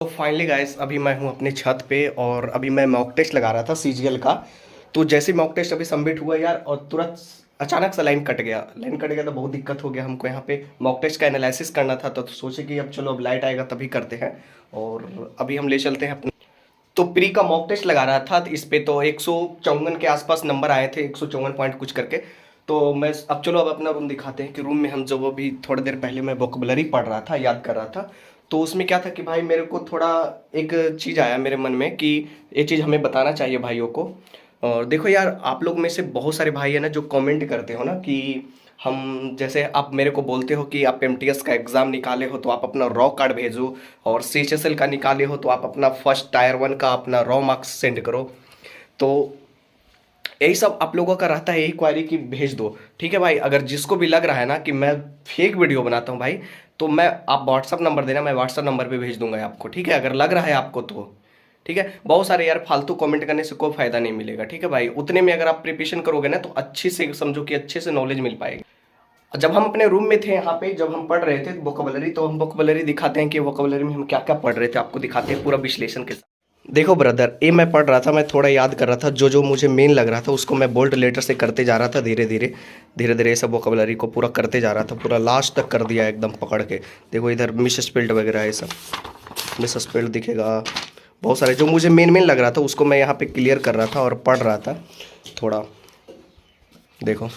तो finally guys अभी मैं हूँ अपने छत पे और अभी मैं मॉक टेस्ट लगा रहा था सीजीएल का। तो जैसे मॉक टेस्ट अभी सबमिट हुआ यार और तुरंत अचानक से लाइन कट गया तो बहुत दिक्कत हो गया हमको। यहाँ पे मॉक टेस्ट का एनालिसिस करना था तो सोचे कि अब चलो अब लाइट आएगा तभी करते हैं। और अभी हम ले चलते हैं अपने। तो प्री का मॉक टेस्ट लगा रहा था तो इस पे तो 154 के आसपास नंबर आए थे, 154 पॉइंट कुछ करके। तो मैं अब चलो अब अपना रूम दिखाते हैं कि रूम में हम जब अभी थोड़ी देर पहले मैं वोकैबुलरी पढ़ रहा था, याद कर रहा था। तो उसमें क्या था कि भाई मेरे को थोड़ा एक चीज़ आया मेरे मन में कि ये चीज़ हमें बताना चाहिए भाइयों को। और देखो यार, आप लोग में से बहुत सारे भाई है ना जो कमेंट करते हो ना कि हम जैसे आप मेरे को बोलते हो कि आप एमटीएस का एग्ज़ाम निकाले हो तो आप अपना रॉ कार्ड भेजो, और सीएचएसएल का निकाले हो तो आप अपना फर्स्ट टायर वन का अपना रॉ मार्क्स सेंड करो। तो यही सब आप लोगों का रहता है, यही क्वारी कि भेज दो। ठीक है भाई, अगर जिसको भी लग रहा है ना कि मैं फेक वीडियो बनाता हूँ भाई, तो मैं आप व्हाट्सअप नंबर देना, मैं व्हाट्सअप नंबर पे भेज दूंगा आपको। ठीक है, अगर लग रहा है आपको तो ठीक है। बहुत सारे यार फालतू कमेंट करने से कोई फायदा नहीं मिलेगा। ठीक है भाई, उतने में अगर आप प्रिपरेशन करोगे ना तो अच्छे से समझो कि अच्छे से नॉलेज मिल पाएगी। जब हम अपने रूम में थे यहाँ पे, जब हम पढ़ रहे थे वोकैबुलरी, तो हम वोकैबुलरी दिखाते हैं कि वोकैबुलरी में हम क्या क्या पढ़ रहे थे, आपको दिखाते हैं पूरा विश्लेषण के साथ। देखो ब्रदर, ये मैं पढ़ रहा था, मैं थोड़ा याद कर रहा था, जो जो मुझे मेन लग रहा था उसको मैं बोल्ड लेटर से करते जा रहा था, धीरे धीरे धीरे धीरे ये सब वोकैबुलरी को पूरा करते जा रहा था, पूरा लास्ट तक कर दिया एकदम पकड़ के। देखो इधर मिस स्पेल्ड वगैरह ये सब मिस स्पेल्ड दिखेगा, बहुत सारे जो मुझे मेन मेन लग रहा था उसको मैं यहाँ पे क्लियर कर रहा था और पढ़ रहा था थोड़ा। देखो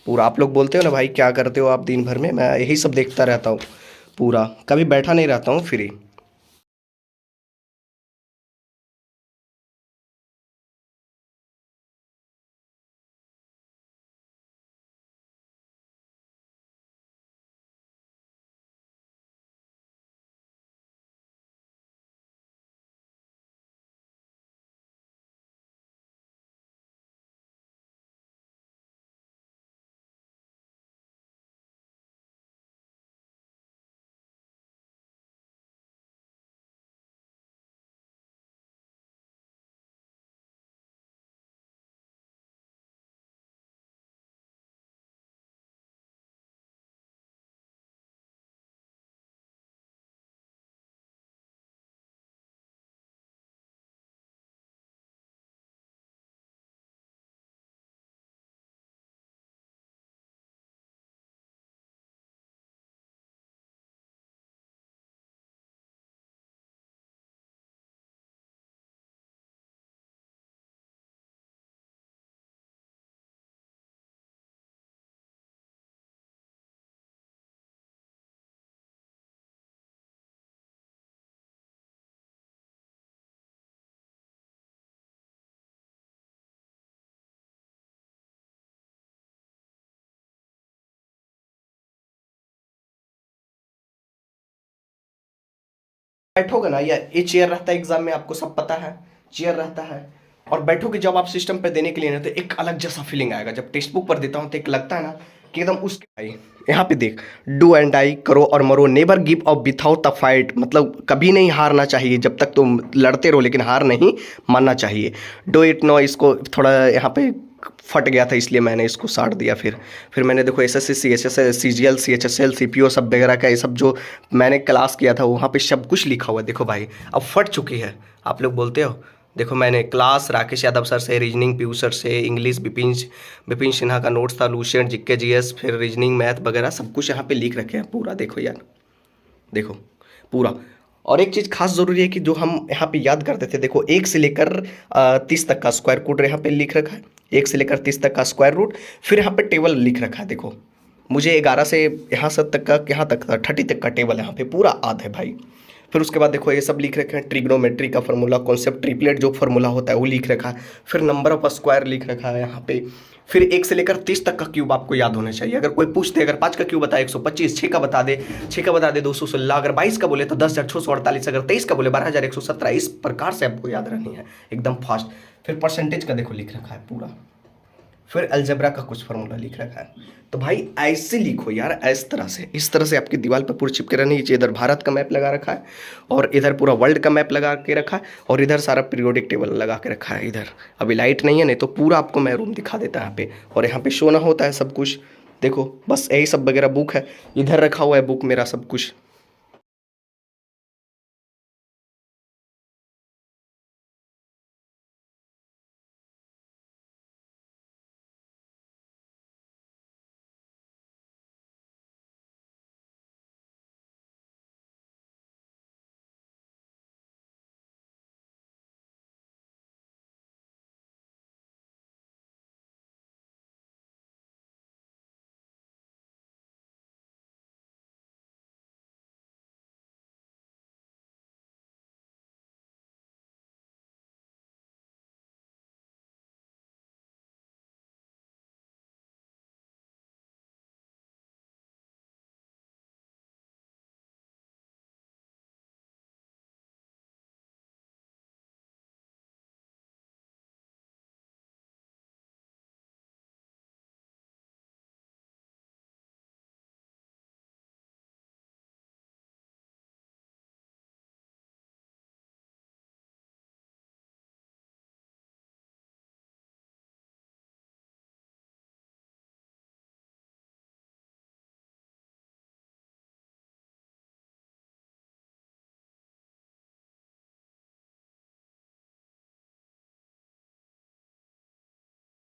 पूरा, आप लोग बोलते हो ना भाई क्या करते हो आप दिन भर में, मैं यही सब देखता रहता हूँ पूरा, कभी बैठा नहीं रहता हूँ फ्री। बैठोगे ना, या ये चेयर रहता है एग्जाम में, आपको सब पता है, चेयर रहता है। और बैठोगे जब आप सिस्टम पे देने के लिए ना तो एक अलग जैसा फीलिंग आएगा। जब टेक्स्ट बुक पर देता हूँ तो एक लगता है ना कि एकदम उसके भाई, यहाँ पे देख, डू एंड डाई, करो और मरो, never give up without the fight, मतलब कभी नहीं हारना चाहिए, जब तक तुम लड़ते रहो लेकिन हार नहीं मानना चाहिए। डू इट नो, इसको थोड़ा यहाँ पे फट गया था इसलिए मैंने इसको साट दिया। फिर मैंने देखो S S C, C H S L, C G L, C H S L, C P O सब वगैरह का ये सब जो मैंने क्लास किया था वहाँ पे सब कुछ लिखा हुआ है। देखो भाई अब फट चुकी है, आप लोग बोलते हो। देखो मैंने क्लास राकेश यादव सर से, रीजनिंग पीयू सर से, इंग्लिश विपिन विपिन सिन्हा का नोट्स था, लूसेंट, जीके जीएस, फिर रीजनिंग मैथ वगैरह सब कुछ यहाँ पे लिख रखे हैं पूरा। देखो यार, देखो पूरा। और एक चीज़ खास ज़रूरी है कि जो हम यहाँ पे याद करते थे, देखो 1 से लेकर 30 तक का स्क्वायर रूट यहाँ पे लिख रखा है, 1 से लेकर 30 तक का स्क्वायर रूट। फिर यहाँ पे टेबल लिख रखा है, देखो मुझे 11 से यहाँ सब तक का, यहाँ तक का 30 तक का टेबल यहाँ पे पूरा याद है भाई। फिर उसके बाद देखो ये सब लिख रखे हैं, ट्रिग्नोमेट्री का फार्मूला, कॉन्सेप्ट, ट्रिपलेट जो फार्मूला होता है वो लिख रखा है। फिर नंबर ऑफ स्क्वायर लिख रखा है यहाँ पे। फिर 1 से लेकर 30 तक का क्यूब आपको याद होना चाहिए। अगर कोई पूछते अगर 5 का क्यूब बताए 125, 6 का बता दे 216, अगर 22 का बोले तो 10,648, अगर 23 का बोले 12,117। इस प्रकार से आपको याद रहनी है एकदम फास्ट। फिर परसेंटेज का देखो लिख रखा है पूरा। फिर अलजेब्रा का कुछ फार्मूला लिख रखा है। तो भाई ऐसे लिखो यार, इस तरह से आपकी दीवार पर पूरी चिपके रहनी चाहिए। इधर भारत का मैप लगा रखा है और इधर पूरा वर्ल्ड का मैप लगा के रखा है और इधर सारा पीरियोडिक टेबल लगा के रखा है। इधर अभी लाइट नहीं है, नहीं तो पूरा आपको मैं रूम दिखा देता यहाँ पे। और यहाँ पे शो ना होता है सब कुछ। देखो बस यही सब वगैरह बुक है, इधर रखा हुआ है बुक मेरा सब कुछ।